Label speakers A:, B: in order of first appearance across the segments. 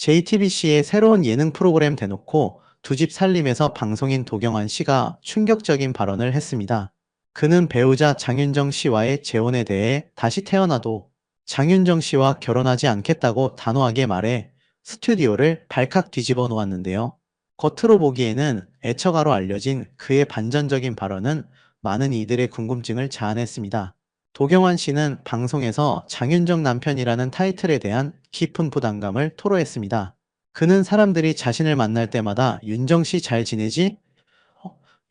A: JTBC의 새로운 예능 프로그램 대놓고 두 집 살림에서 방송인 도경환 씨가 충격적인 발언을 했습니다. 그는 배우자 장윤정 씨와의 재혼에 대해 다시 태어나도 장윤정 씨와 결혼하지 않겠다고 단호하게 말해 스튜디오를 발칵 뒤집어 놓았는데요. 겉으로 보기에는 애처가로 알려진 그의 반전적인 발언은 많은 이들의 궁금증을 자아냈습니다. 도경환 씨는 방송에서 장윤정 남편이라는 타이틀에 대한 깊은 부담감을 토로했습니다. 그는 사람들이 자신을 만날 때마다 윤정 씨 잘 지내지?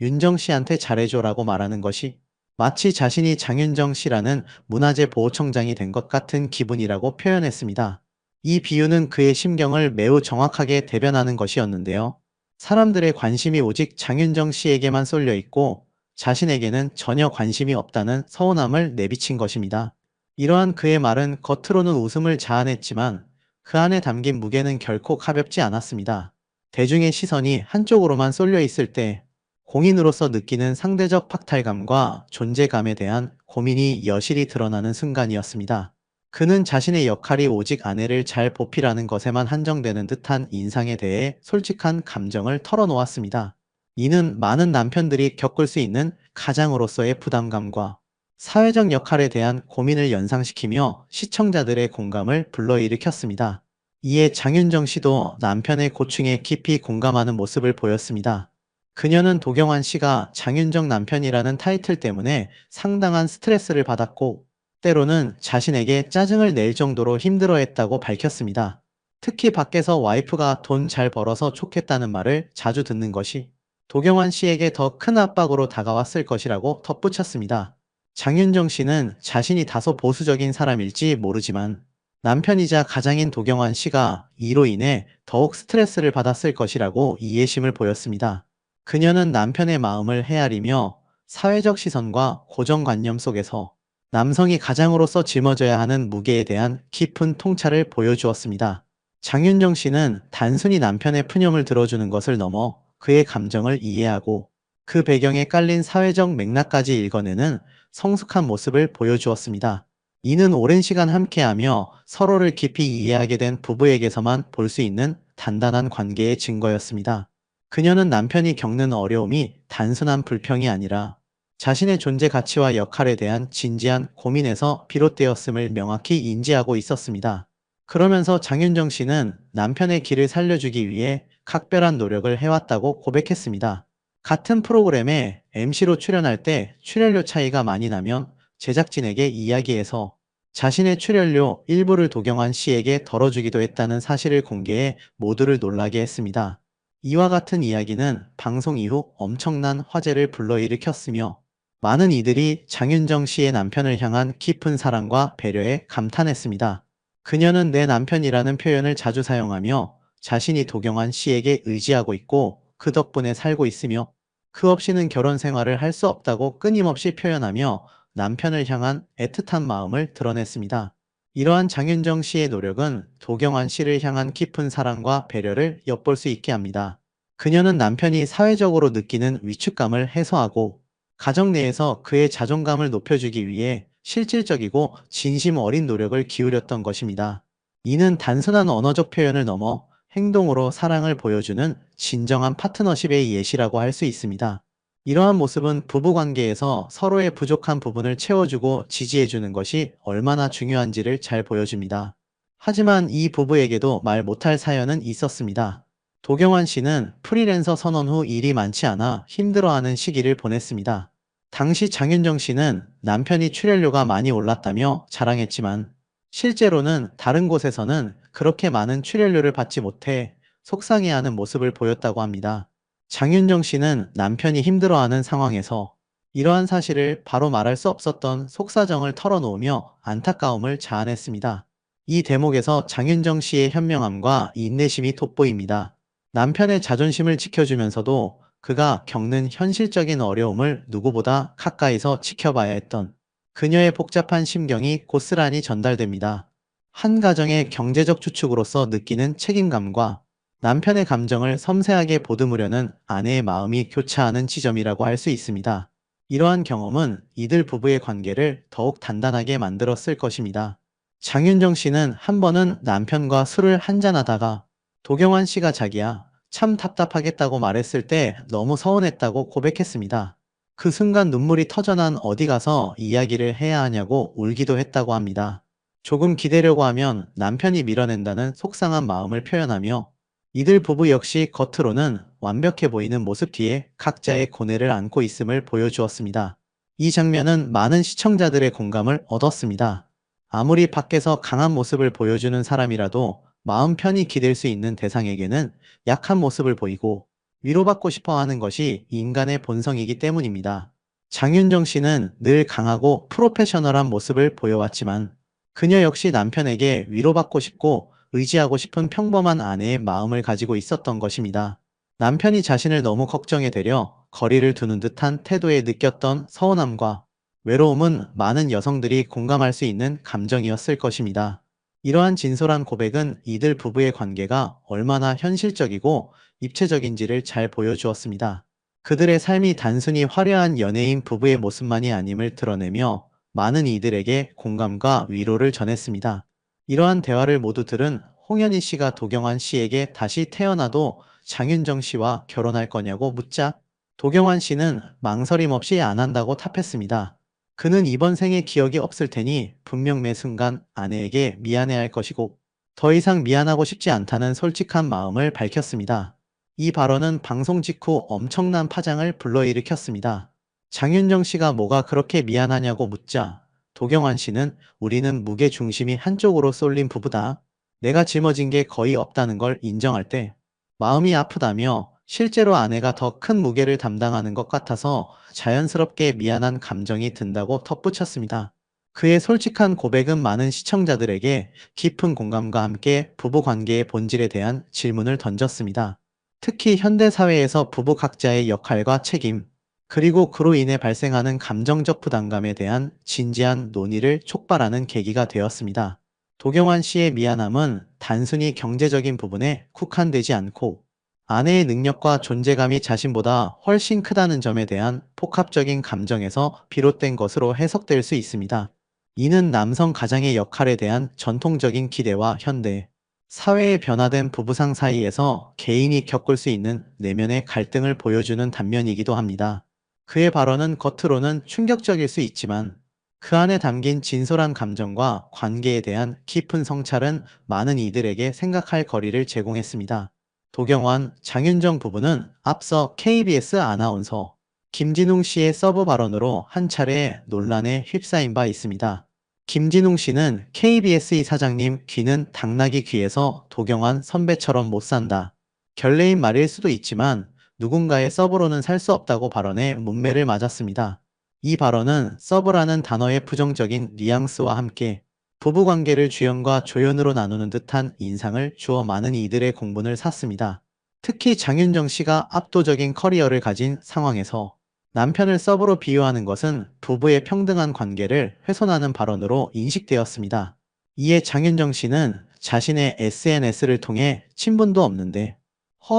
A: 윤정 씨한테 잘해줘라고 말하는 것이 마치 자신이 장윤정 씨라는 문화재 보호청장이 된 것 같은 기분이라고 표현했습니다. 이 비유는 그의 심경을 매우 정확하게 대변하는 것이었는데요. 사람들의 관심이 오직 장윤정 씨에게만 쏠려 있고 자신에게는 전혀 관심이 없다는 서운함을 내비친 것입니다. 이러한 그의 말은 겉으로는 웃음을 자아냈지만 그 안에 담긴 무게는 결코 가볍지 않았습니다. 대중의 시선이 한쪽으로만 쏠려 있을 때 공인으로서 느끼는 상대적 박탈감과 존재감에 대한 고민이 여실히 드러나는 순간이었습니다. 그는 자신의 역할이 오직 아내를 잘 보필하는 것에만 한정되는 듯한 인상에 대해 솔직한 감정을 털어놓았습니다. 이는 많은 남편들이 겪을 수 있는 가장으로서의 부담감과 사회적 역할에 대한 고민을 연상시키며 시청자들의 공감을 불러일으켰습니다. 이에 장윤정 씨도 남편의 고충에 깊이 공감하는 모습을 보였습니다. 그녀는 도경환 씨가 장윤정 남편이라는 타이틀 때문에 상당한 스트레스를 받았고 때로는 자신에게 짜증을 낼 정도로 힘들어했다고 밝혔습니다. 특히 밖에서 와이프가 돈 잘 벌어서 좋겠다는 말을 자주 듣는 것이 도경환 씨에게 더 큰 압박으로 다가왔을 것이라고 덧붙였습니다. 장윤정 씨는 자신이 다소 보수적인 사람일지 모르지만 남편이자 가장인 도경환 씨가 이로 인해 더욱 스트레스를 받았을 것이라고 이해심을 보였습니다. 그녀는 남편의 마음을 헤아리며 사회적 시선과 고정관념 속에서 남성이 가장으로서 짊어져야 하는 무게에 대한 깊은 통찰을 보여주었습니다. 장윤정 씨는 단순히 남편의 푸념을 들어주는 것을 넘어 그의 감정을 이해하고 그 배경에 깔린 사회적 맥락까지 읽어내는 성숙한 모습을 보여주었습니다. 이는 오랜 시간 함께하며 서로를 깊이 이해하게 된 부부에게서만 볼 수 있는 단단한 관계의 증거였습니다. 그녀는 남편이 겪는 어려움이 단순한 불평이 아니라 자신의 존재 가치와 역할에 대한 진지한 고민에서 비롯되었음을 명확히 인지하고 있었습니다. 그러면서 장윤정 씨는 남편의 길을 살려주기 위해 각별한 노력을 해왔다고 고백했습니다. 같은 프로그램에 MC로 출연할 때 출연료 차이가 많이 나면 제작진에게 이야기해서 자신의 출연료 일부를 도경환 씨에게 덜어주기도 했다는 사실을 공개해 모두를 놀라게 했습니다. 이와 같은 이야기는 방송 이후 엄청난 화제를 불러일으켰으며 많은 이들이 장윤정 씨의 남편을 향한 깊은 사랑과 배려에 감탄했습니다. 그녀는 내 남편이라는 표현을 자주 사용하며 자신이 도경환 씨에게 의지하고 있고 그 덕분에 살고 있으며 그 없이는 결혼 생활을 할 수 없다고 끊임없이 표현하며 남편을 향한 애틋한 마음을 드러냈습니다. 이러한 장윤정 씨의 노력은 도경환 씨를 향한 깊은 사랑과 배려를 엿볼 수 있게 합니다. 그녀는 남편이 사회적으로 느끼는 위축감을 해소하고 가정 내에서 그의 자존감을 높여주기 위해 실질적이고 진심 어린 노력을 기울였던 것입니다. 이는 단순한 언어적 표현을 넘어 행동으로 사랑을 보여주는 진정한 파트너십의 예시라고 할 수 있습니다. 이러한 모습은 부부관계에서 서로의 부족한 부분을 채워주고 지지해주는 것이 얼마나 중요한지를 잘 보여줍니다. 하지만 이 부부에게도 말 못할 사연은 있었습니다. 도경환 씨는 프리랜서 선언 후 일이 많지 않아 힘들어하는 시기를 보냈습니다. 당시 장윤정 씨는 남편이 출연료가 많이 올랐다며 자랑했지만 실제로는 다른 곳에서는 그렇게 많은 출연료를 받지 못해 속상해하는 모습을 보였다고 합니다. 장윤정 씨는 남편이 힘들어하는 상황에서 이러한 사실을 바로 말할 수 없었던 속사정을 털어놓으며 안타까움을 자아냈습니다. 이 대목에서 장윤정 씨의 현명함과 인내심이 돋보입니다. 남편의 자존심을 지켜주면서도 그가 겪는 현실적인 어려움을 누구보다 가까이서 지켜봐야 했던 그녀의 복잡한 심경이 고스란히 전달됩니다. 한 가정의 경제적 주축으로서 느끼는 책임감과 남편의 감정을 섬세하게 보듬으려는 아내의 마음이 교차하는 지점이라고 할 수 있습니다. 이러한 경험은 이들 부부의 관계를 더욱 단단하게 만들었을 것입니다. 장윤정 씨는 한 번은 남편과 술을 한잔하다가 도경환 씨가 자기야, 참 답답하겠다고 말했을 때 너무 서운했다고 고백했습니다. 그 순간 눈물이 터져난 어디 가서 이야기를 해야 하냐고 울기도 했다고 합니다. 조금 기대려고 하면 남편이 밀어낸다는 속상한 마음을 표현하며 이들 부부 역시 겉으로는 완벽해 보이는 모습 뒤에 각자의 고뇌를 안고 있음을 보여주었습니다. 이 장면은 많은 시청자들의 공감을 얻었습니다. 아무리 밖에서 강한 모습을 보여주는 사람이라도 마음 편히 기댈 수 있는 대상에게는 약한 모습을 보이고 위로받고 싶어 하는 것이 인간의 본성이기 때문입니다. 장윤정 씨는 늘 강하고 프로페셔널한 모습을 보여왔지만 그녀 역시 남편에게 위로받고 싶고 의지하고 싶은 평범한 아내의 마음을 가지고 있었던 것입니다. 남편이 자신을 너무 걱정해 대려 거리를 두는 듯한 태도에 느꼈던 서운함과 외로움은 많은 여성들이 공감할 수 있는 감정이었을 것입니다. 이러한 진솔한 고백은 이들 부부의 관계가 얼마나 현실적이고 입체적인지를 잘 보여주었습니다. 그들의 삶이 단순히 화려한 연예인 부부의 모습만이 아님을 드러내며 많은 이들에게 공감과 위로를 전했습니다. 이러한 대화를 모두 들은 홍현희 씨가 도경환 씨에게 다시 태어나도 장윤정 씨와 결혼할 거냐고 묻자 도경환 씨는 망설임 없이 안 한다고 답했습니다. 그는 이번 생에 기억이 없을 테니 분명 매 순간 아내에게 미안해할 것이고 더 이상 미안하고 싶지 않다는 솔직한 마음을 밝혔습니다. 이 발언은 방송 직후 엄청난 파장을 불러일으켰습니다. 장윤정 씨가 뭐가 그렇게 미안하냐고 묻자 도경환 씨는 우리는 무게 중심이 한쪽으로 쏠린 부부다. 내가 짊어진 게 거의 없다는 걸 인정할 때 마음이 아프다며 실제로 아내가 더 큰 무게를 담당하는 것 같아서 자연스럽게 미안한 감정이 든다고 덧붙였습니다. 그의 솔직한 고백은 많은 시청자들에게 깊은 공감과 함께 부부 관계의 본질에 대한 질문을 던졌습니다. 특히 현대사회에서 부부 각자의 역할과 책임, 그리고 그로 인해 발생하는 감정적 부담감에 대한 진지한 논의를 촉발하는 계기가 되었습니다. 도경환 씨의 미안함은 단순히 경제적인 부분에 국한되지 않고 아내의 능력과 존재감이 자신보다 훨씬 크다는 점에 대한 복합적인 감정에서 비롯된 것으로 해석될 수 있습니다. 이는 남성 가장의 역할에 대한 전통적인 기대와 현대, 사회의 변화된 부부상 사이에서 개인이 겪을 수 있는 내면의 갈등을 보여주는 단면이기도 합니다. 그의 발언은 겉으로는 충격적일 수 있지만 그 안에 담긴 진솔한 감정과 관계에 대한 깊은 성찰은 많은 이들에게 생각할 거리를 제공했습니다. 도경환, 장윤정 부부는 앞서 KBS 아나운서 김진웅 씨의 서브 발언으로 한 차례 논란에 휩싸인 바 있습니다. 김진웅 씨는 KBS 이사장님 귀는 당나귀 귀에서 도경환 선배처럼 못 산다. 결례인 말일 수도 있지만 누군가의 서브로는 살 수 없다고 발언해 문매를 맞았습니다. 이 발언은 서브라는 단어의 부정적인 뉘앙스와 함께 부부관계를 주연과 조연으로 나누는 듯한 인상을 주어 많은 이들의 공분을 샀습니다. 특히 장윤정 씨가 압도적인 커리어를 가진 상황에서 남편을 서브로 비유하는 것은 부부의 평등한 관계를 훼손하는 발언으로 인식되었습니다. 이에 장윤정 씨는 자신의 SNS를 통해 친분도 없는데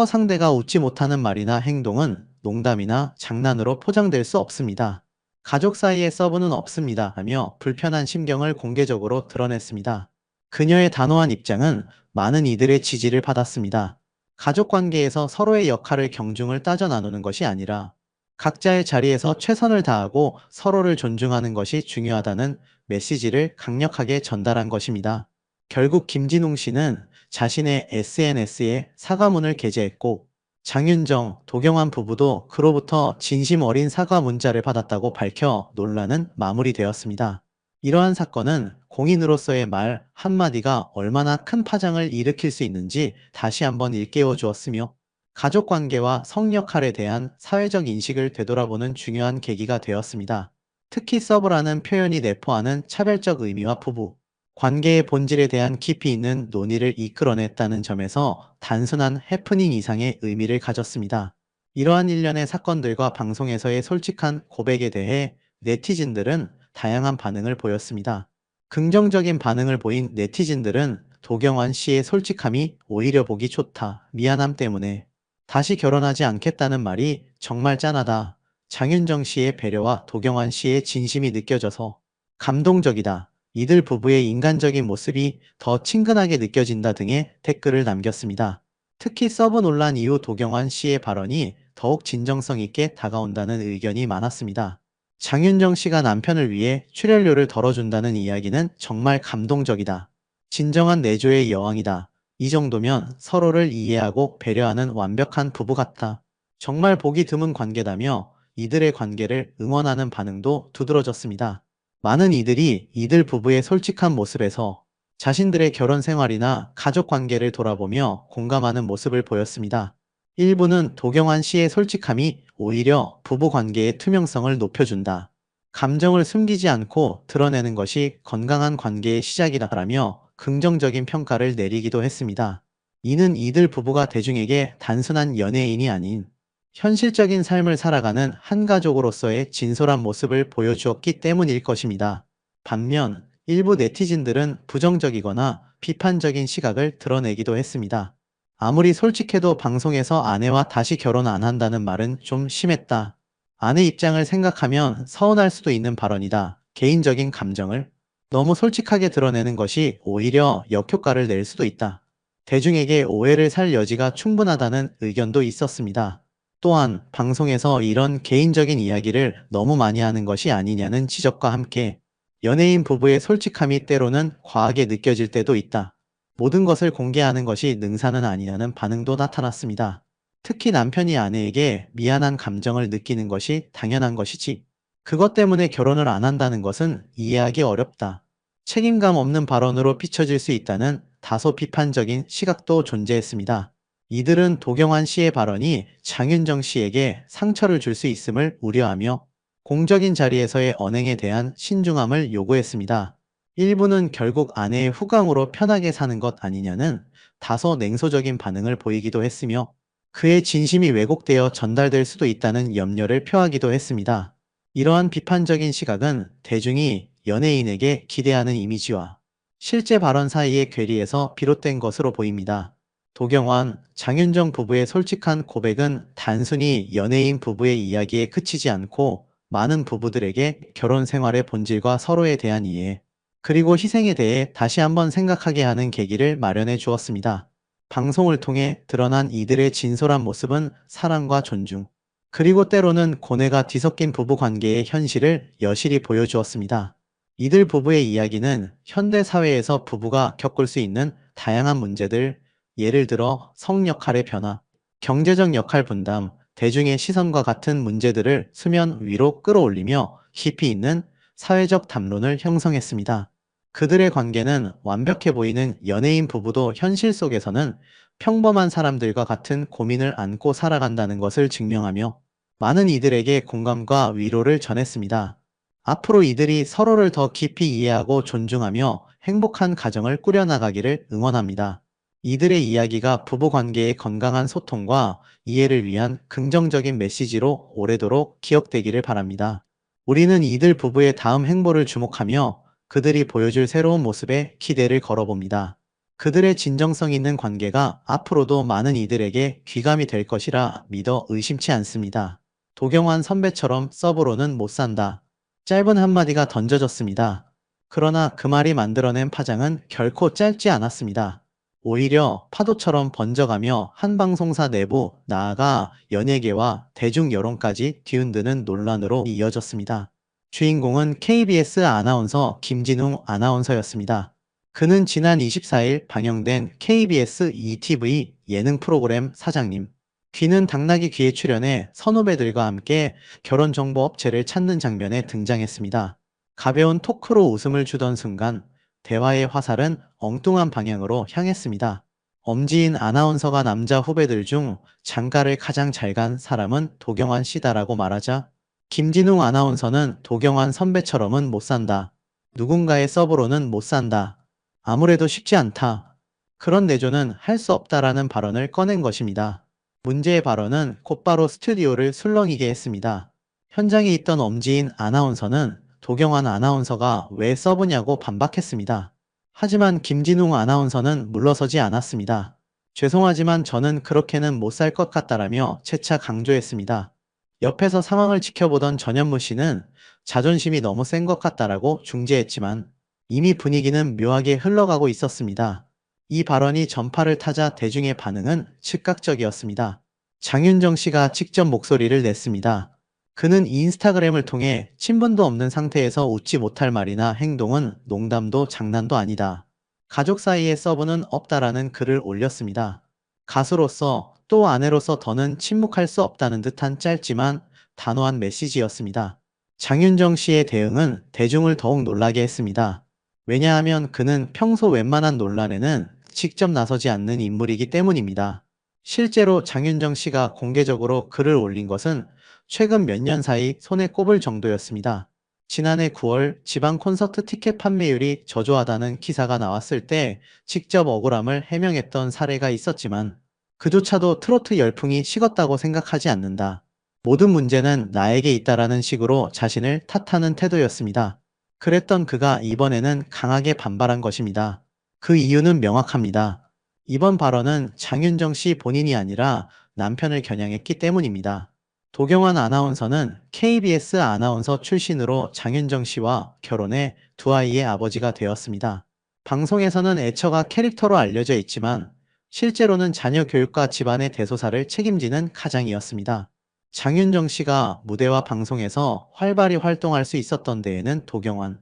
A: 상대가 웃지 못하는 말이나 행동은 농담이나 장난으로 포장될 수 없습니다. 가족 사이에 서브는 없습니다 하며 불편한 심경을 공개적으로 드러냈습니다. 그녀의 단호한 입장은 많은 이들의 지지를 받았습니다. 가족 관계에서 서로의 역할을 경중을 따져 나누는 것이 아니라 각자의 자리에서 최선을 다하고 서로를 존중하는 것이 중요하다는 메시지를 강력하게 전달한 것입니다. 결국 김진웅 씨는 자신의 SNS에 사과문을 게재했고 장윤정, 도경환 부부도 그로부터 진심 어린 사과 문자를 받았다고 밝혀 논란은 마무리되었습니다. 이러한 사건은 공인으로서의 말 한마디가 얼마나 큰 파장을 일으킬 수 있는지 다시 한번 일깨워 주었으며 가족 관계와 성 역할에 대한 사회적 인식을 되돌아보는 중요한 계기가 되었습니다. 특히 서브라는 표현이 내포하는 차별적 의미와 부부, 관계의 본질에 대한 깊이 있는 논의를 이끌어냈다는 점에서 단순한 해프닝 이상의 의미를 가졌습니다. 이러한 일련의 사건들과 방송에서의 솔직한 고백에 대해 네티즌들은 다양한 반응을 보였습니다. 긍정적인 반응을 보인 네티즌들은 도경환 씨의 솔직함이 오히려 보기 좋다, 미안함 때문에 다시 결혼하지 않겠다는 말이 정말 짠하다, 장윤정 씨의 배려와 도경환 씨의 진심이 느껴져서 감동적이다, 이들 부부의 인간적인 모습이 더 친근하게 느껴진다 등의 댓글을 남겼습니다. 특히 서브 논란 이후 도경환 씨의 발언이 더욱 진정성 있게 다가온다는 의견이 많았습니다. 장윤정 씨가 남편을 위해 출연료를 덜어준다는 이야기는 정말 감동적이다. 진정한 내조의 여왕이다. 이 정도면 서로를 이해하고 배려하는 완벽한 부부 같다. 정말 보기 드문 관계다며 이들의 관계를 응원하는 반응도 두드러졌습니다. 많은 이들이 이들 부부의 솔직한 모습에서 자신들의 결혼 생활이나 가족 관계를 돌아보며 공감하는 모습을 보였습니다. 일부는 도경환 씨의 솔직함이 오히려 부부 관계의 투명성을 높여준다. 감정을 숨기지 않고 드러내는 것이 건강한 관계의 시작이라며 긍정적인 평가를 내리기도 했습니다. 이는 이들 부부가 대중에게 단순한 연예인이 아닌 현실적인 삶을 살아가는 한 가족으로서의 진솔한 모습을 보여주었기 때문일 것입니다. 반면 일부 네티즌들은 부정적이거나 비판적인 시각을 드러내기도 했습니다. 아무리 솔직해도 방송에서 아내와 다시 결혼 안 한다는 말은 좀 심했다. 아내 입장을 생각하면 서운할 수도 있는 발언이다. 개인적인 감정을 너무 솔직하게 드러내는 것이 오히려 역효과를 낼 수도 있다. 대중에게 오해를 살 여지가 충분하다는 의견도 있었습니다. 또한 방송에서 이런 개인적인 이야기를 너무 많이 하는 것이 아니냐는 지적과 함께 연예인 부부의 솔직함이 때로는 과하게 느껴질 때도 있다. 모든 것을 공개하는 것이 능사는 아니라는 반응도 나타났습니다. 특히 남편이 아내에게 미안한 감정을 느끼는 것이 당연한 것이지. 그것 때문에 결혼을 안 한다는 것은 이해하기 어렵다. 책임감 없는 발언으로 비춰질 수 있다는 다소 비판적인 시각도 존재했습니다. 이들은 도경환 씨의 발언이 장윤정 씨에게 상처를 줄 수 있음을 우려하며 공적인 자리에서의 언행에 대한 신중함을 요구했습니다. 일부는 결국 아내의 후광으로 편하게 사는 것 아니냐는 다소 냉소적인 반응을 보이기도 했으며 그의 진심이 왜곡되어 전달될 수도 있다는 염려를 표하기도 했습니다. 이러한 비판적인 시각은 대중이 연예인에게 기대하는 이미지와 실제 발언 사이의 괴리에서 비롯된 것으로 보입니다. 도경환, 장윤정 부부의 솔직한 고백은 단순히 연예인 부부의 이야기에 그치지 않고 많은 부부들에게 결혼 생활의 본질과 서로에 대한 이해, 그리고 희생에 대해 다시 한번 생각하게 하는 계기를 마련해 주었습니다. 방송을 통해 드러난 이들의 진솔한 모습은 사랑과 존중, 그리고 때로는 고뇌가 뒤섞인 부부 관계의 현실을 여실히 보여주었습니다. 이들 부부의 이야기는 현대 사회에서 부부가 겪을 수 있는 다양한 문제들, 예를 들어 성 역할의 변화, 경제적 역할 분담, 대중의 시선과 같은 문제들을 수면 위로 끌어올리며 깊이 있는 사회적 담론을 형성했습니다. 그들의 관계는 완벽해 보이는 연예인 부부도 현실 속에서는 평범한 사람들과 같은 고민을 안고 살아간다는 것을 증명하며 많은 이들에게 공감과 위로를 전했습니다. 앞으로 이들이 서로를 더 깊이 이해하고 존중하며 행복한 가정을 꾸려나가기를 응원합니다. 이들의 이야기가 부부관계의 건강한 소통과 이해를 위한 긍정적인 메시지로 오래도록 기억되기를 바랍니다. 우리는 이들 부부의 다음 행보를 주목하며 그들이 보여줄 새로운 모습에 기대를 걸어봅니다. 그들의 진정성 있는 관계가 앞으로도 많은 이들에게 귀감이 될 것이라 믿어 의심치 않습니다. 도경환 선배처럼 서브로는 못 산다. 짧은 한마디가 던져졌습니다. 그러나 그 말이 만들어낸 파장은 결코 짧지 않았습니다. 오히려 파도처럼 번져가며 한 방송사 내부, 나아가 연예계와 대중 여론까지 뒤흔드는 논란으로 이어졌습니다. 주인공은 KBS 아나운서 김진웅 아나운서였습니다. 그는 지난 24일 방영된 KBS ETV 예능 프로그램 사장님, 귀는 당나귀 귀에 출연해 선후배들과 함께 결혼정보 업체를 찾는 장면에 등장했습니다. 가벼운 토크로 웃음을 주던 순간 대화의 화살은 엉뚱한 방향으로 향했습니다. 엄지인 아나운서가 남자 후배들 중 장가를 가장 잘 간 사람은 도경환 씨다라고 말하자 김진웅 아나운서는 도경환 선배처럼은 못 산다. 누군가의 서브로는 못 산다. 아무래도 쉽지 않다. 그런 내조는 할 수 없다라는 발언을 꺼낸 것입니다. 문제의 발언은 곧바로 스튜디오를 술렁이게 했습니다. 현장에 있던 엄지인 아나운서는 도경환 아나운서가 왜 서브냐고 반박했습니다. 하지만 김진웅 아나운서는 물러서지 않았습니다. 죄송하지만 저는 그렇게는 못 살 것 같다라며 재차 강조했습니다. 옆에서 상황을 지켜보던 전현무 씨는 자존심이 너무 센 것 같다라고 중재했지만 이미 분위기는 묘하게 흘러가고 있었습니다. 이 발언이 전파를 타자 대중의 반응은 즉각적이었습니다. 장윤정 씨가 직접 목소리를 냈습니다. 그는 인스타그램을 통해 친분도 없는 상태에서 웃지 못할 말이나 행동은 농담도 장난도 아니다. 가족 사이에 서브는 없다라는 글을 올렸습니다. 가수로서 또 아내로서 더는 침묵할 수 없다는 듯한 짧지만 단호한 메시지였습니다. 장윤정 씨의 대응은 대중을 더욱 놀라게 했습니다. 왜냐하면 그는 평소 웬만한 논란에는 직접 나서지 않는 인물이기 때문입니다. 실제로 장윤정 씨가 공개적으로 글을 올린 것은 최근 몇 년 사이 손에 꼽을 정도였습니다. 지난해 9월 지방 콘서트 티켓 판매율이 저조하다는 기사가 나왔을 때 직접 억울함을 해명했던 사례가 있었지만 그조차도 트로트 열풍이 식었다고 생각하지 않는다. 모든 문제는 나에게 있다라는 식으로 자신을 탓하는 태도였습니다. 그랬던 그가 이번에는 강하게 반발한 것입니다. 그 이유는 명확합니다. 이번 발언은 장윤정 씨 본인이 아니라 남편을 겨냥했기 때문입니다. 도경환 아나운서는 KBS 아나운서 출신으로 장윤정 씨와 결혼해 두 아이의 아버지가 되었습니다. 방송에서는 애처가 캐릭터로 알려져 있지만 실제로는 자녀 교육과 집안의 대소사를 책임지는 가장이었습니다. 장윤정 씨가 무대와 방송에서 활발히 활동할 수 있었던 데에는 도경환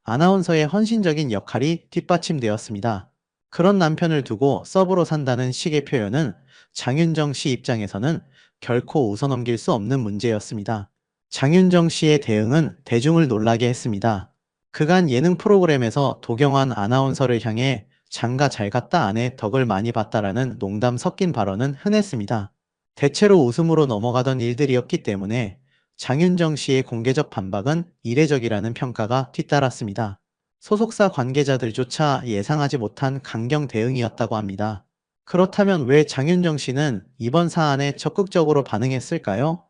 A: 아나운서의 헌신적인 역할이 뒷받침되었습니다. 그런 남편을 두고 서브로 산다는 식의 표현은 장윤정 씨 입장에서는 결코 웃어넘길 수 없는 문제였습니다. 장윤정 씨의 대응은 대중을 놀라게 했습니다. 그간 예능 프로그램에서 도경환 아나운서를 향해 장가 잘 갔다 아내 덕을 많이 봤다라는 농담 섞인 발언은 흔했습니다. 대체로 웃음으로 넘어가던 일들이었기 때문에 장윤정 씨의 공개적 반박은 이례적이라는 평가가 뒤따랐습니다. 소속사 관계자들조차 예상하지 못한 강경 대응이었다고 합니다. 그렇다면 왜 장윤정 씨는 이번 사안에 적극적으로 반응했을까요?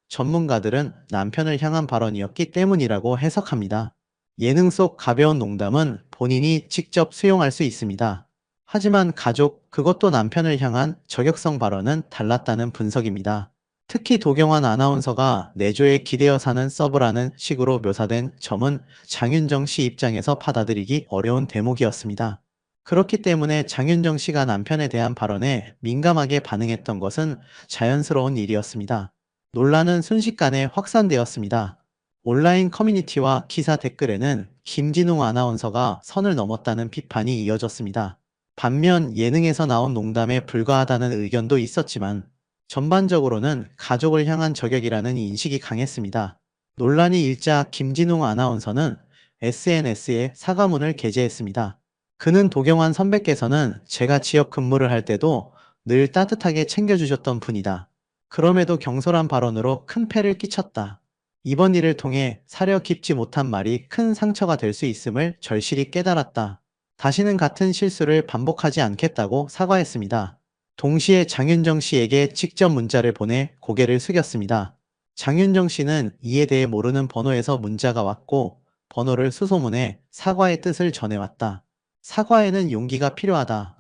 A: 전문가들은 남편을 향한 발언이었기 때문이라고 해석합니다. 예능 속 가벼운 농담은 본인이 직접 수용할 수 있습니다. 하지만 가족, 그것도 남편을 향한 저격성 발언은 달랐다는 분석입니다. 특히 도경환 아나운서가 내조에 기대어 사는 서브라는 식으로 묘사된 점은 장윤정 씨 입장에서 받아들이기 어려운 대목이었습니다. 그렇기 때문에 장윤정 씨가 남편에 대한 발언에 민감하게 반응했던 것은 자연스러운 일이었습니다. 논란은 순식간에 확산되었습니다. 온라인 커뮤니티와 기사 댓글에는 김진웅 아나운서가 선을 넘었다는 비판이 이어졌습니다. 반면 예능에서 나온 농담에 불과하다는 의견도 있었지만 전반적으로는 가족을 향한 저격이라는 인식이 강했습니다. 논란이 일자 김진웅 아나운서는 SNS에 사과문을 게재했습니다. 그는 도경환 선배께서는 제가 지역 근무를 할 때도 늘 따뜻하게 챙겨주셨던 분이다. 그럼에도 경솔한 발언으로 큰 폐를 끼쳤다. 이번 일을 통해 사려 깊지 못한 말이 큰 상처가 될 수 있음을 절실히 깨달았다. 다시는 같은 실수를 반복하지 않겠다고 사과했습니다. 동시에 장윤정 씨에게 직접 문자를 보내 고개를 숙였습니다. 장윤정 씨는 이에 대해 모르는 번호에서 문자가 왔고 번호를 수소문해 사과의 뜻을 전해왔다. 사과에는 용기가 필요하다.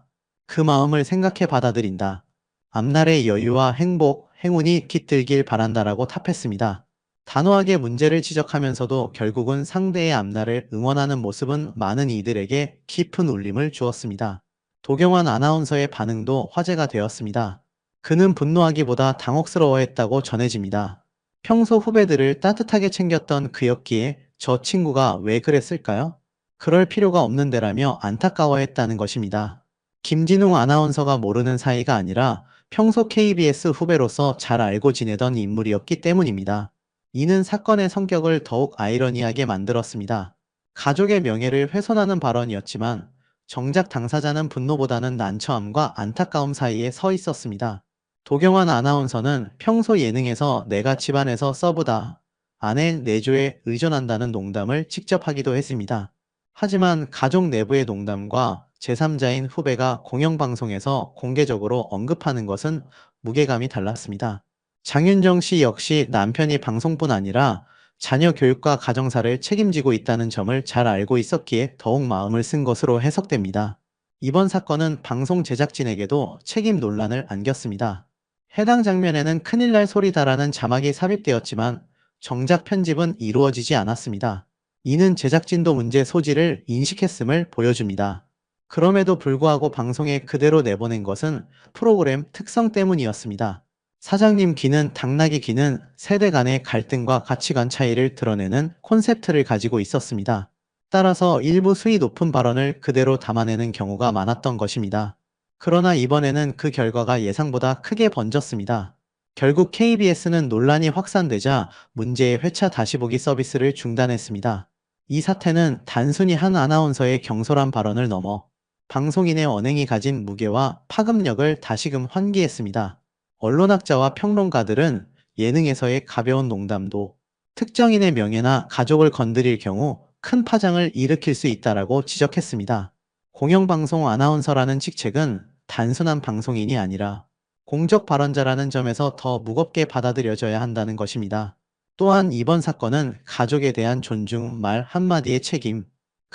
A: 그 마음을 생각해 받아들인다. 앞날의 여유와 행복, 행운이 깃들길 바란다라고 답했습니다. 단호하게 문제를 지적하면서도 결국은 상대의 앞날을 응원하는 모습은 많은 이들에게 깊은 울림을 주었습니다. 도경환 아나운서의 반응도 화제가 되었습니다. 그는 분노하기보다 당혹스러워했다고 전해집니다. 평소 후배들을 따뜻하게 챙겼던 그였기에 저 친구가 왜 그랬을까요? 그럴 필요가 없는데라며 안타까워했다는 것입니다. 김진웅 아나운서가 모르는 사이가 아니라 평소 KBS 후배로서 잘 알고 지내던 인물이었기 때문입니다. 이는 사건의 성격을 더욱 아이러니하게 만들었습니다. 가족의 명예를 훼손하는 발언이었지만 정작 당사자는 분노보다는 난처함과 안타까움 사이에 서 있었습니다. 도경환 아나운서는 평소 예능에서 내가 집안에서 서브다, 아내 내조에 의존한다는 농담을 직접 하기도 했습니다. 하지만 가족 내부의 농담과 제3자인 후배가 공영방송에서 공개적으로 언급하는 것은 무게감이 달랐습니다. 장윤정 씨 역시 남편이 방송뿐 아니라 자녀 교육과 가정사를 책임지고 있다는 점을 잘 알고 있었기에 더욱 마음을 쓴 것으로 해석됩니다. 이번 사건은 방송 제작진에게도 책임 논란을 안겼습니다. 해당 장면에는 큰일 날 소리다라는 자막이 삽입되었지만 정작 편집은 이루어지지 않았습니다. 이는 제작진도 문제 소지를 인식했음을 보여줍니다. 그럼에도 불구하고 방송에 그대로 내보낸 것은 프로그램 특성 때문이었습니다. 사장님 귀는 당나귀 귀는 세대 간의 갈등과 가치관 차이를 드러내는 콘셉트를 가지고 있었습니다. 따라서 일부 수위 높은 발언을 그대로 담아내는 경우가 많았던 것입니다. 그러나 이번에는 그 결과가 예상보다 크게 번졌습니다. 결국 KBS는 논란이 확산되자 문제의 회차 다시 보기 서비스를 중단했습니다. 이 사태는 단순히 한 아나운서의 경솔한 발언을 넘어 방송인의 언행이 가진 무게와 파급력을 다시금 환기했습니다. 언론학자와 평론가들은 예능에서의 가벼운 농담도 특정인의 명예나 가족을 건드릴 경우 큰 파장을 일으킬 수 있다라고 지적했습니다. 공영방송 아나운서라는 직책은 단순한 방송인이 아니라 공적 발언자라는 점에서 더 무겁게 받아들여져야 한다는 것입니다. 또한 이번 사건은 가족에 대한 존중, 말 한마디의 책임,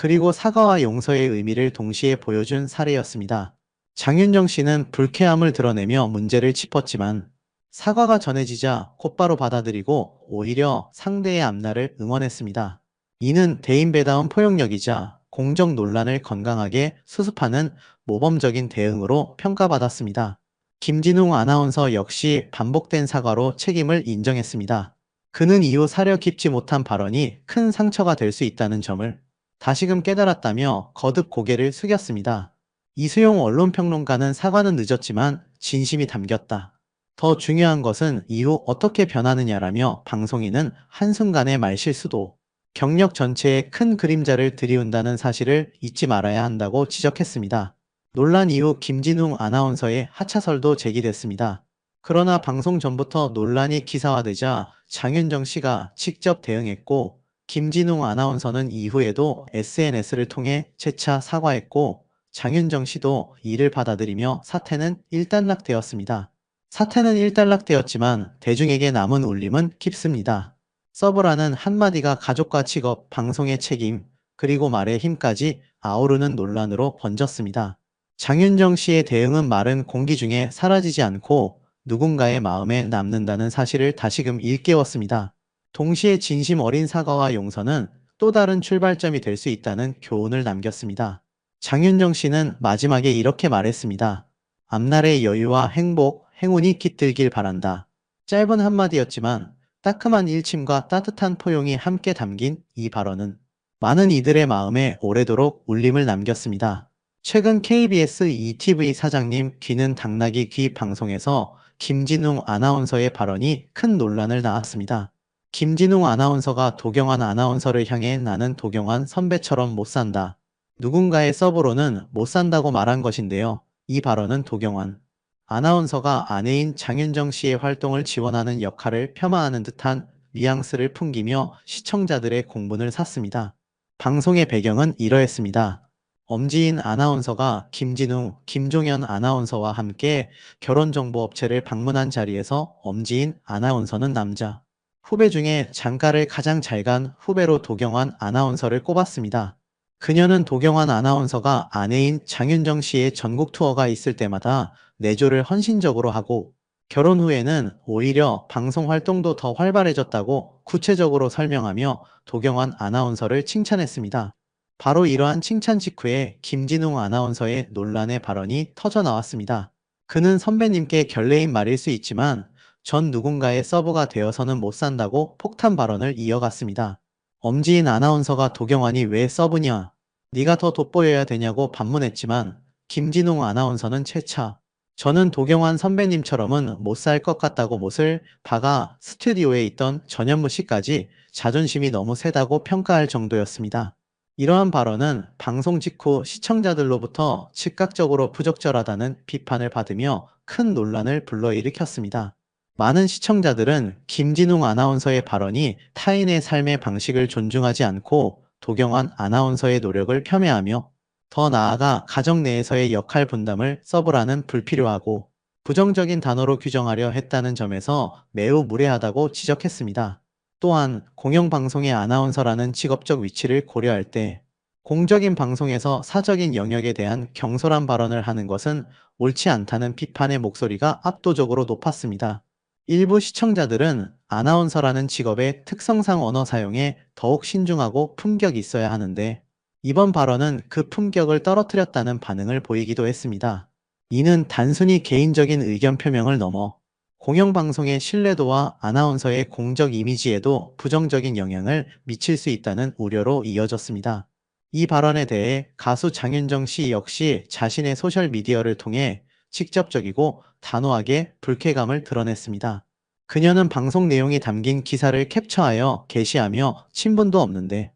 A: 그리고 사과와 용서의 의미를 동시에 보여준 사례였습니다. 장윤정 씨는 불쾌함을 드러내며 문제를 짚었지만 사과가 전해지자 곧바로 받아들이고 오히려 상대의 앞날을 응원했습니다. 이는 대인배다운 포용력이자 공정 논란을 건강하게 수습하는 모범적인 대응으로 평가받았습니다. 김진웅 아나운서 역시 반복된 사과로 책임을 인정했습니다. 그는 이후 사려 깊지 못한 발언이 큰 상처가 될 수 있다는 점을 다시금 깨달았다며 거듭 고개를 숙였습니다. 이수용 언론평론가는 사과는 늦었지만 진심이 담겼다. 더 중요한 것은 이후 어떻게 변하느냐라며 방송인은 한순간의 말실수도 경력 전체에 큰 그림자를 들이운다는 사실을 잊지 말아야 한다고 지적했습니다. 논란 이후 김진웅 아나운서의 하차설도 제기됐습니다. 그러나 방송 전부터 논란이 기사화되자 장윤정 씨가 직접 대응했고 김진웅 아나운서는 이후에도 SNS를 통해 재차 사과했고 장윤정 씨도 이를 받아들이며 사태는 일단락되었습니다. 사태는 일단락되었지만 대중에게 남은 울림은 깊습니다. 서브라는 한마디가 가족과 직업, 방송의 책임, 그리고 말의 힘까지 아우르는 논란으로 번졌습니다. 장윤정 씨의 대응은 말은 공기 중에 사라지지 않고 누군가의 마음에 남는다는 사실을 다시금 일깨웠습니다. 동시에 진심 어린 사과와 용서는 또 다른 출발점이 될 수 있다는 교훈을 남겼습니다. 장윤정 씨는 마지막에 이렇게 말했습니다. 앞날의 여유와 행복, 행운이 깃들길 바란다. 짧은 한마디였지만 따끔한 일침과 따뜻한 포용이 함께 담긴 이 발언은 많은 이들의 마음에 오래도록 울림을 남겼습니다. 최근 KBS ETV 사장님 귀는 당나귀 귀 방송에서 김진웅 아나운서의 발언이 큰 논란을 낳았습니다. 김진웅 아나운서가 도경환 아나운서를 향해 나는 도경환 선배처럼 못 산다. 누군가의 서브로는 못 산다고 말한 것인데요. 이 발언은 도경환 아나운서가 아내인 장윤정 씨의 활동을 지원하는 역할을 폄하하는 듯한 뉘앙스를 풍기며 시청자들의 공분을 샀습니다. 방송의 배경은 이러했습니다. 엄지인 아나운서가 김진웅, 김종현 아나운서와 함께 결혼정보업체를 방문한 자리에서 엄지인 아나운서는 남자 후배 중에 장가를 가장 잘 간 후배로 도경환 아나운서를 꼽았습니다. 그녀는 도경환 아나운서가 아내인 장윤정 씨의 전국 투어가 있을 때마다 내조를 헌신적으로 하고 결혼 후에는 오히려 방송 활동도 더 활발해졌다고 구체적으로 설명하며 도경환 아나운서를 칭찬했습니다. 바로 이러한 칭찬 직후에 김진웅 아나운서의 논란의 발언이 터져 나왔습니다. 그는 선배님께 결례인 말일 수 있지만 전 누군가의 서버가 되어서는 못 산다고 폭탄 발언을 이어갔습니다. 엄지인 아나운서가 도경환이 왜 서브냐? 네가 더 돋보여야 되냐고 반문했지만 김진웅 아나운서는 채차 저는 도경환 선배님처럼은 못 살 것 같다고 못을 박아 스튜디오에 있던 전현무 씨까지 자존심이 너무 세다고 평가할 정도였습니다. 이러한 발언은 방송 직후 시청자들로부터 즉각적으로 부적절하다는 비판을 받으며 큰 논란을 불러일으켰습니다. 많은 시청자들은 김진웅 아나운서의 발언이 타인의 삶의 방식을 존중하지 않고 도경환 아나운서의 노력을 폄훼하며 더 나아가 가정 내에서의 역할 분담을 서브라는 불필요하고 부정적인 단어로 규정하려 했다는 점에서 매우 무례하다고 지적했습니다. 또한 공영방송의 아나운서라는 직업적 위치를 고려할 때 공적인 방송에서 사적인 영역에 대한 경솔한 발언을 하는 것은 옳지 않다는 비판의 목소리가 압도적으로 높았습니다. 일부 시청자들은 아나운서라는 직업의 특성상 언어 사용에 더욱 신중하고 품격이 있어야 하는데 이번 발언은 그 품격을 떨어뜨렸다는 반응을 보이기도 했습니다. 이는 단순히 개인적인 의견 표명을 넘어 공영방송의 신뢰도와 아나운서의 공적 이미지에도 부정적인 영향을 미칠 수 있다는 우려로 이어졌습니다. 이 발언에 대해 가수 장윤정 씨 역시 자신의 소셜미디어를 통해 직접적이고 단호하게 불쾌감을 드러냈습니다. 그녀는 방송 내용이 담긴 기사를 캡처하여 게시하며 친분도 없는데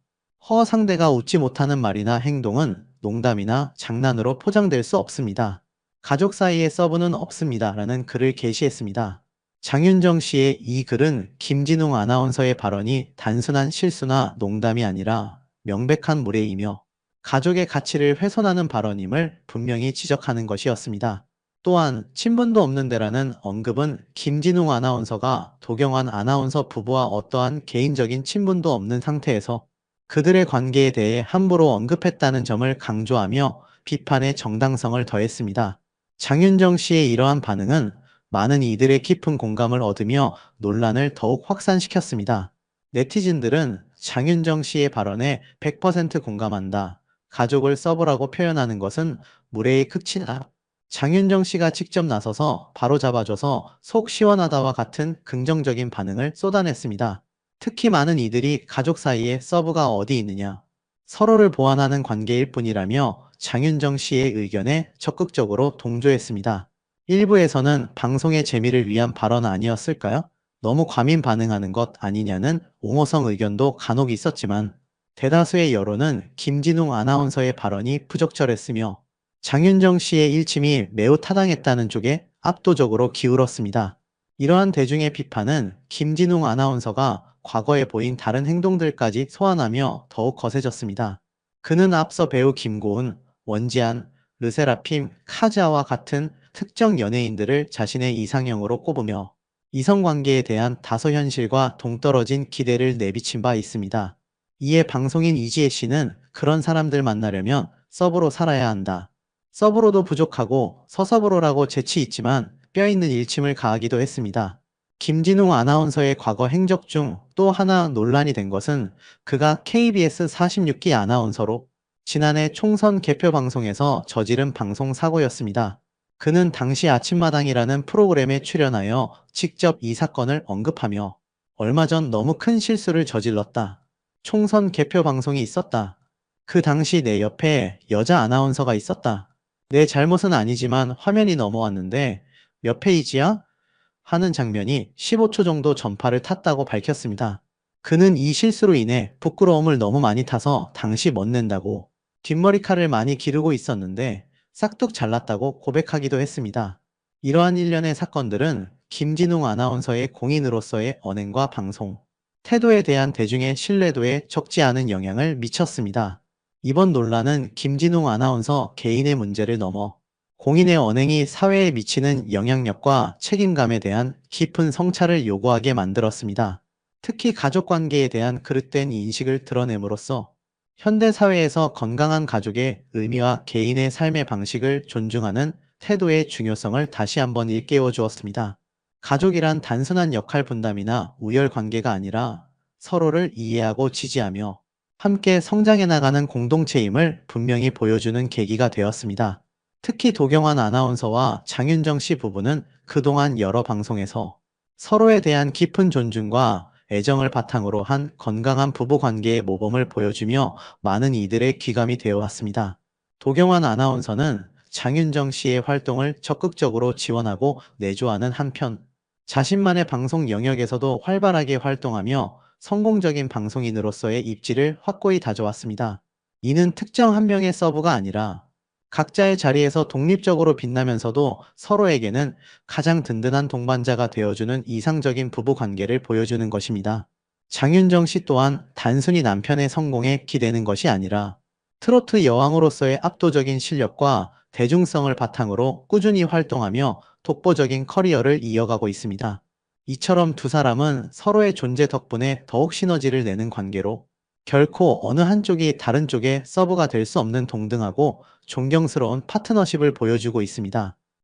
A: 상대가 웃지 못하는 말이나 행동은 농담이나 장난으로 포장될 수 없습니다. 가족 사이에 서브는 없습니다. 라는 글을 게시했습니다. 장윤정 씨의 이 글은 김진웅 아나운서의 발언이 단순한 실수나 농담이 아니라 명백한 무례이며 가족의 가치를 훼손하는 발언임을 분명히 지적하는 것이었습니다. 또한 친분도 없는 데라는 언급은 김진웅 아나운서가 도경환 아나운서 부부와 어떠한 개인적인 친분도 없는 상태에서 그들의 관계에 대해 함부로 언급했다는 점을 강조하며 비판의 정당성을 더했습니다. 장윤정 씨의 이러한 반응은 많은 이들의 깊은 공감을 얻으며 논란을 더욱 확산시켰습니다. 네티즌들은 장윤정 씨의 발언에 100% 공감한다. 가족을 서브라고 표현하는 것은 무례의 극치다. 장윤정 씨가 직접 나서서 바로잡아줘서 속 시원하다와 같은 긍정적인 반응을 쏟아냈습니다. 특히 많은 이들이 가족 사이에 서브가 어디 있느냐, 서로를 보완하는 관계일 뿐이라며 장윤정 씨의 의견에 적극적으로 동조했습니다. 일부에서는 방송의 재미를 위한 발언 아니었을까요? 너무 과민 반응하는 것 아니냐는 옹호성 의견도 간혹 있었지만 대다수의 여론은 김진웅 아나운서의 발언이 부적절했으며 장윤정 씨의 일침이 매우 타당했다는 쪽에 압도적으로 기울었습니다. 이러한 대중의 비판은 김진웅 아나운서가 과거에 보인 다른 행동들까지 소환하며 더욱 거세졌습니다. 그는 앞서 배우 김고은, 원지안, 르세라핌, 카즈아와 같은 특정 연예인들을 자신의 이상형으로 꼽으며 이성관계에 대한 다소 현실과 동떨어진 기대를 내비친 바 있습니다. 이에 방송인 이지혜 씨는 그런 사람들 만나려면 서브로 살아야 한다. 서브로도 부족하고 서서브로라고 재치 있지만 뼈있는 일침을 가하기도 했습니다. 김진웅 아나운서의 과거 행적 중 또 하나 논란이 된 것은 그가 KBS 46기 아나운서로 지난해 총선 개표 방송에서 저지른 방송 사고였습니다. 그는 당시 아침마당이라는 프로그램에 출연하여 직접 이 사건을 언급하며 얼마 전 너무 큰 실수를 저질렀다. 총선 개표 방송이 있었다. 그 당시 내 옆에 여자 아나운서가 있었다. 내 잘못은 아니지만 화면이 넘어왔는데 몇 페이지야? 하는 장면이 15초 정도 전파를 탔다고 밝혔습니다. 그는 이 실수로 인해 부끄러움을 너무 많이 타서 당시 멋낸다고 뒷머리칼을 많이 기르고 있었는데 싹둑 잘났다고 고백하기도 했습니다. 이러한 일련의 사건들은 김진웅 아나운서의 공인으로서의 언행과 방송, 태도에 대한 대중의 신뢰도에 적지 않은 영향을 미쳤습니다. 이번 논란은 김진웅 아나운서 개인의 문제를 넘어 공인의 언행이 사회에 미치는 영향력과 책임감에 대한 깊은 성찰을 요구하게 만들었습니다. 특히 가족관계에 대한 그릇된 인식을 드러냄으로써 현대사회에서 건강한 가족의 의미와 개인의 삶의 방식을 존중하는 태도의 중요성을 다시 한번 일깨워 주었습니다. 가족이란 단순한 역할 분담이나 우열 관계가 아니라 서로를 이해하고 지지하며 함께 성장해 나가는 공동체임을 분명히 보여주는 계기가 되었습니다. 특히 도경환 아나운서와 장윤정 씨 부부는 그동안 여러 방송에서 서로에 대한 깊은 존중과 애정을 바탕으로 한 건강한 부부 관계의 모범을 보여주며 많은 이들의 귀감이 되어 왔습니다. 도경환 아나운서는 장윤정 씨의 활동을 적극적으로 지원하고 내조하는 한편 자신만의 방송 영역에서도 활발하게 활동하며 성공적인 방송인으로서의 입지를 확고히 다져왔습니다. 이는 특정 한 명의 서브가 아니라 각자의 자리에서 독립적으로 빛나면서도 서로에게는 가장 든든한 동반자가 되어주는 이상적인 부부 관계를 보여주는 것입니다. 장윤정 씨 또한 단순히 남편의 성공에 기대는 것이 아니라 트로트 여왕으로서의 압도적인 실력과 대중성을 바탕으로 꾸준히 활동하며 독보적인 커리어를 이어가고 있습니다. 이처럼 두 사람은 서로의 존재 덕분에 더욱 시너지를 내는 관계로 결코 어느 한쪽이 다른 쪽의 서브가 될 수 없는 동등하고 존경스러운 파트너십을 보여주고 있습니다.